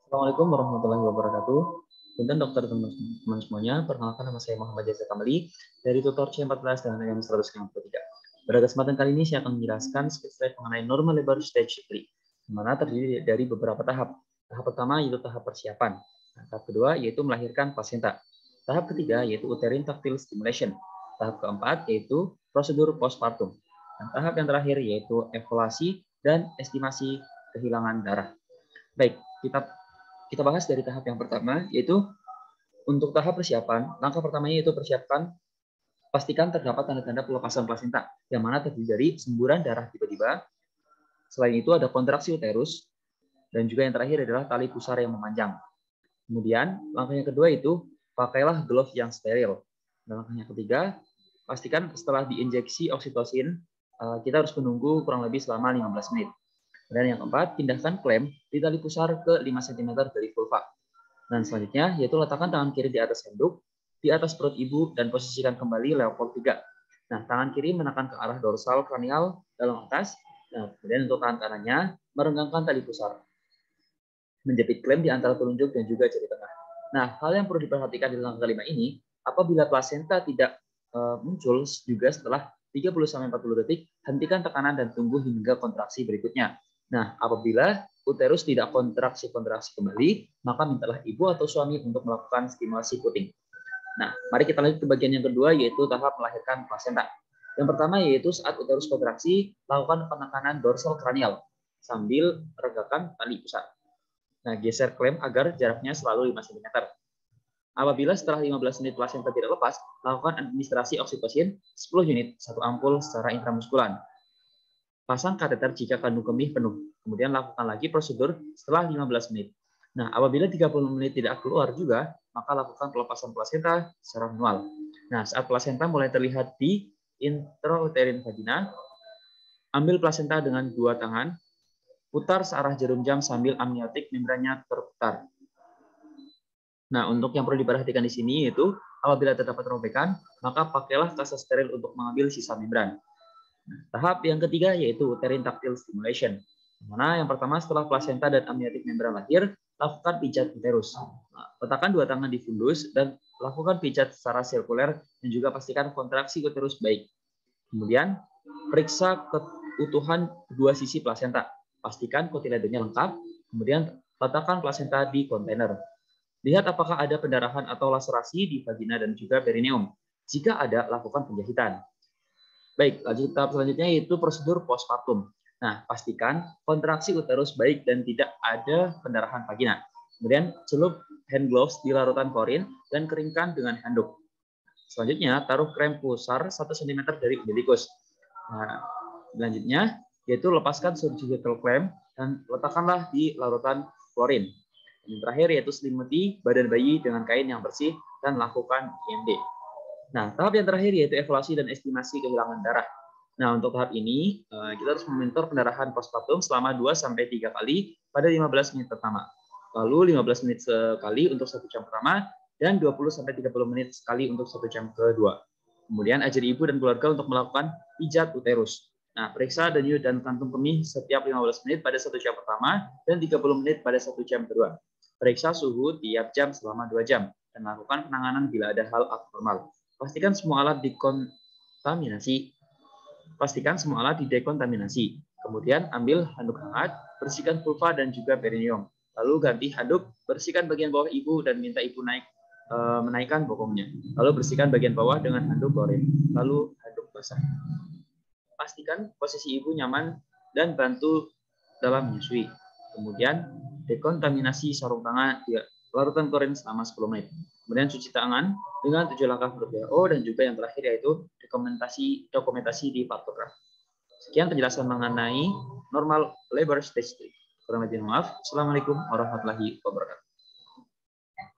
Assalamualaikum warahmatullahi wabarakatuh. Punten dokter teman-teman semuanya, perkenalkan nama saya Muhammad Jaza Kamali dari tutor C14 dengan NIM 153. Pada kesempatan kali ini saya akan menjelaskan spesifik mengenai normal labor stage 3, di mana terdiri dari beberapa tahap. Tahap pertama yaitu tahap persiapan. Tahap kedua yaitu melahirkan plasenta. Tahap ketiga yaitu uterine tactile stimulation. Tahap keempat yaitu prosedur postpartum. Dan tahap yang terakhir yaitu evaluasi dan estimasi kehilangan darah. Baik, kita bahas dari tahap yang pertama, yaitu untuk tahap persiapan. Langkah pertamanya yaitu pastikan terdapat tanda-tanda pelepasan plasenta, yang mana terdiri dari semburan darah tiba-tiba. Selain itu ada kontraksi uterus, dan juga yang terakhir adalah tali pusar yang memanjang. Kemudian langkah yang kedua itu pakailah glove yang steril. Dan langkah yang ketiga, pastikan setelah diinjeksi oksitosin, kita harus menunggu kurang lebih selama 15 menit. Dan yang keempat, pindahkan klem di tali pusar ke 5 cm dari vulva. Dan selanjutnya, yaitu letakkan tangan kiri di atas handuk, di atas perut ibu, dan posisikan kembali level 3. Nah, tangan kiri menekan ke arah dorsal kranial dalam atas. Nah, kemudian untuk tangan kanannya, merenggangkan tali pusar. Menjepit klem di antara telunjuk dan juga jari tengah. Nah, hal yang perlu diperhatikan di langkah kelima ini, apabila plasenta tidak muncul juga setelah 30-40 detik, hentikan tekanan dan tunggu hingga kontraksi berikutnya. Nah, apabila uterus tidak kontraksi-kontraksi kembali, maka mintalah ibu atau suami untuk melakukan stimulasi puting. Nah, mari kita lanjut ke bagian yang kedua, yaitu tahap melahirkan plasenta. Yang pertama yaitu saat uterus kontraksi, lakukan penekanan dorsal kranial sambil regangkan tali pusar. Nah, geser klem agar jaraknya selalu 5 cm. Apabila setelah 15 menit plasenta tidak lepas, lakukan administrasi oksitosin 10 unit, 1 ampul secara intramuskulan. Pasang kateter jika kandung kemih penuh. Kemudian lakukan lagi prosedur setelah 15 menit. Nah, apabila 30 menit tidak keluar juga, maka lakukan pelepasan plasenta secara manual. Nah, saat plasenta mulai terlihat di intrauterine vagina, ambil plasenta dengan 2 tangan, putar searah jarum jam sambil amniotik membrannya terputar. Nah, untuk yang perlu diperhatikan di sini yaitu apabila terdapat robekan, maka pakailah kasa steril untuk mengambil sisa membran. Tahap yang ketiga yaitu uterine tactile stimulation. Mana yang pertama setelah plasenta dan amniotik membran lahir, lakukan pijat uterus. Letakkan 2 tangan di fundus dan lakukan pijat secara sirkuler dan juga pastikan kontraksi uterus baik. Kemudian periksa keutuhan 2 sisi plasenta. Pastikan kotiledonnya lengkap. Kemudian letakkan plasenta di kontainer. Lihat apakah ada pendarahan atau laserasi di vagina dan juga perineum. Jika ada, lakukan penjahitan. Baik, lanjut tahap selanjutnya yaitu prosedur postpartum. Nah, pastikan kontraksi uterus baik dan tidak ada pendarahan vagina. Kemudian celup hand gloves di larutan klorin dan keringkan dengan handuk. Selanjutnya, taruh krem pusar 1 cm dari umbilikus. Nah, selanjutnya yaitu lepaskan surgical clamp dan letakkanlah di larutan klorin. Yang terakhir yaitu selimuti badan bayi dengan kain yang bersih dan lakukan IMD. Nah, tahap yang terakhir yaitu evaluasi dan estimasi kehilangan darah. Nah, untuk tahap ini, kita harus memonitor pendarahan postpartum selama 2-3 kali pada 15 menit pertama. Lalu 15 menit sekali untuk 1 jam pertama, dan 20-30 menit sekali untuk 1 jam kedua. Kemudian ajari ibu dan keluarga untuk melakukan pijat uterus. Nah, periksa denyut dan kantung kemih setiap 15 menit pada 1 jam pertama, dan 30 menit pada 1 jam kedua. Periksa suhu tiap jam selama 2 jam, dan lakukan penanganan bila ada hal abnormal. Pastikan semua alat didekontaminasi. Kemudian ambil handuk hangat, bersihkan vulva dan juga perineum. Lalu ganti handuk, bersihkan bagian bawah ibu dan minta ibu menaikkan bokongnya. Lalu bersihkan bagian bawah dengan handuk klorin. Lalu handuk basah. Pastikan posisi ibu nyaman dan bantu dalam menyusui. Kemudian dekontaminasi sarung tangan di larutan klorin selama 10 menit. Kemudian cuci tangan dengan 7 langkah menurut WHO dan juga yang terakhir yaitu dokumentasi di faktograf. Sekian penjelasan mengenai normal labor stage 3. Kurang lebih maaf. Assalamualaikum warahmatullahi wabarakatuh.